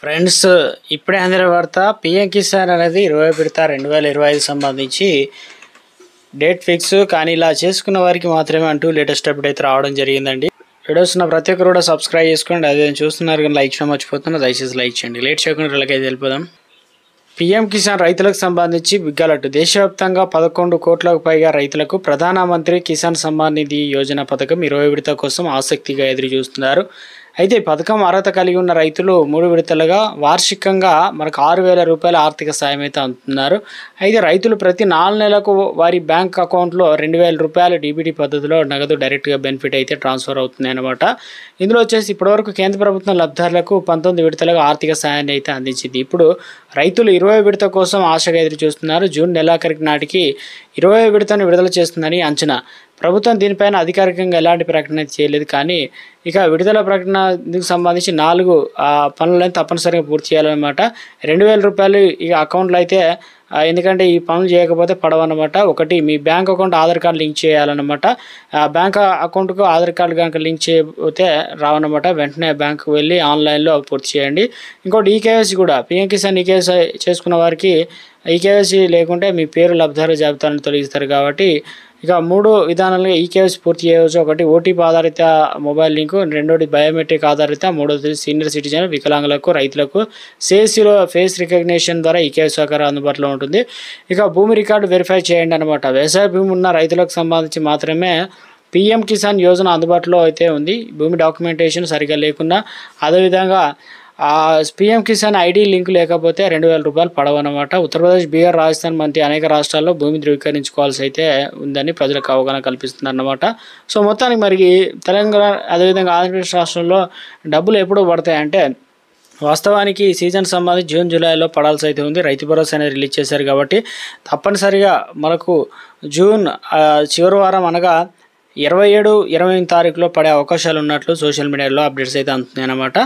Friends, ఇప్పుడే అందిన వార్త. పీఎం కిసాన్ అనేది 20 విడత 2025 సంబంధించి డేట్ ఫిక్స్, కానీ ఇలా చేసుకున్న వారికి మాత్రమే అంటూ లేటెస్ట్ అప్డేట్ అయితే రావడం జరిగిందండి. వీడియోస్ ఉన్న ప్రతి ఒక్కరు కూడా సబ్స్క్రైబ్ చేసుకోండి. అదే చూస్తున్నారు కానీ లైక్ చేయడం మర్చిపోతున్నా, దయచేసి లైక్ చేయండి. లేట్ చేయకుండా వీళ్ళకైతే వెళ్ళిపోదాం. పీఎం కిసాన్ రైతులకు సంబంధించి బిగ్ అలర్ట్. దేశవ్యాప్తంగా 11 కోట్లకు పైగా రైతులకు ప్రధానమంత్రి కిసాన్ సమ్మాన్ నిధి యోజన పథకం 20 విడత కోసం ఆసక్తిగా ఎదురు చూస్తున్నారు. అయితే పథకం అర్హత కలిగి ఉన్న రైతులు 3 విడతలుగా వార్షికంగా మనకు 6,000 రూపాయల ఆర్థిక సాయం అయితే అందుతున్నారు. అయితే రైతులు ప్రతి 4 నెలలకు వారి బ్యాంక్ అకౌంట్లో 2,000 రూపాయలు డీబీటీ పద్ధతిలో నగదు డైరెక్ట్గా బెనిఫిట్ అయితే ట్రాన్స్ఫర్ అవుతుంది అనమాట. ఇందులో వచ్చేసి ఇప్పటివరకు కేంద్ర ప్రభుత్వం లబ్ధిదారులకు 19 విడతలుగా ఆర్థిక సాయాన్ని అయితే అందించింది. ఇప్పుడు రైతులు 20 విడత కోసం ఆశగా ఎదురు చూస్తున్నారు. జూన్ నెలాఖరికి నాటికి 20 విడతను విడుదల చేస్తుందని అంచనా. ప్రభుత్వం దీనిపైన అధికారికంగా ఎలాంటి ప్రకటన చేయలేదు, కానీ ఇక విడుదల ప్రకటనకు సంబంధించి 4 పనులను తప్పనిసరిగా పూర్తి చేయాలన్నమాట. 2,000 రూపాయలు ఇక అకౌంట్లో అయితే, ఎందుకంటే ఈ పనులు చేయకపోతే పడవన్నమాట. ఒకటి, మీ bank account Aadhaar card link చేయాలన్నమాట. బ్యాంక్ అకౌంట్కు ఆధార్ కార్డు కనుక లింక్ చేయకపోతే రావన్నమాట. వెంటనే బ్యాంకుకు వెళ్ళి ఆన్లైన్లో పూర్తి చేయండి. ఇంకోటి, ఈకేవైసీ కూడా. పీఎం కిసాన్ ఈకేవైసీ చేసుకున్న వారికి ఈకేవైసీ లేకుంటే మీ పేరు లబ్ధిదారు జాబితాను తొలగిస్తారు. కాబట్టి ఇక 3 విధానాలుగా ఈకేవైసీ పూర్తి చేయవచ్చు. ఒకటి, ఓటీపీ ఆధారిత మొబైల్ లింకు. రెండోది, బయోమెట్రిక్ ఆధారిత. మూడోది, సీనియర్ సిటిజన్, వికలాంగులకు, రైతులకు సిఎస్సిలో ఫేస్ రికగ్నిషన్ ద్వారా ఈకేవైసీ సహకారం అందుబాటులో ఉంటుంది. ఇక భూమి రికార్డు వెరిఫై చేయండి అనమాట. వ్యవసాయ భూమి ఉన్న రైతులకు సంబంధించి మాత్రమే పీఎం కిసాన్ యోజన అందుబాటులో అయితే ఉంది. భూమి డాక్యుమెంటేషన్ సరిగ్గా లేకున్నా, అదేవిధంగా పీఎం కిసాన్ ఐడి లింక్ లేకపోతే 2,000 రూపాయలు పడవన్నమాట. ఉత్తరప్రదేశ్, బీహార్, రాజస్థాన్ వంటి అనేక రాష్ట్రాల్లో భూమి ధృవీకరించుకోవాల్సి అయితే ఉందని ప్రజలకు అవగాహన కల్పిస్తున్నారన్నమాట. సో మొత్తానికి మరి తెలంగాణ, అదేవిధంగా ఆంధ్రప్రదేశ్ రాష్ట్రంలో డబ్బులు ఎప్పుడు పడతాయంటే, వాస్తవానికి సీజన్ సంబంధించి జూన్ జూలైలో పడాల్సి అయితే ఉంది. రైతు భరోసా అనేది రిలీజ్ చేశారు కాబట్టి తప్పనిసరిగా మనకు జూన్ చివరి వారం అనగా 27, 28 తారీఖులో పడే అవకాశాలు ఉన్నట్లు సోషల్ మీడియాలో అప్డేట్స్ అయితే అందుతున్నాయి అన్నమాట.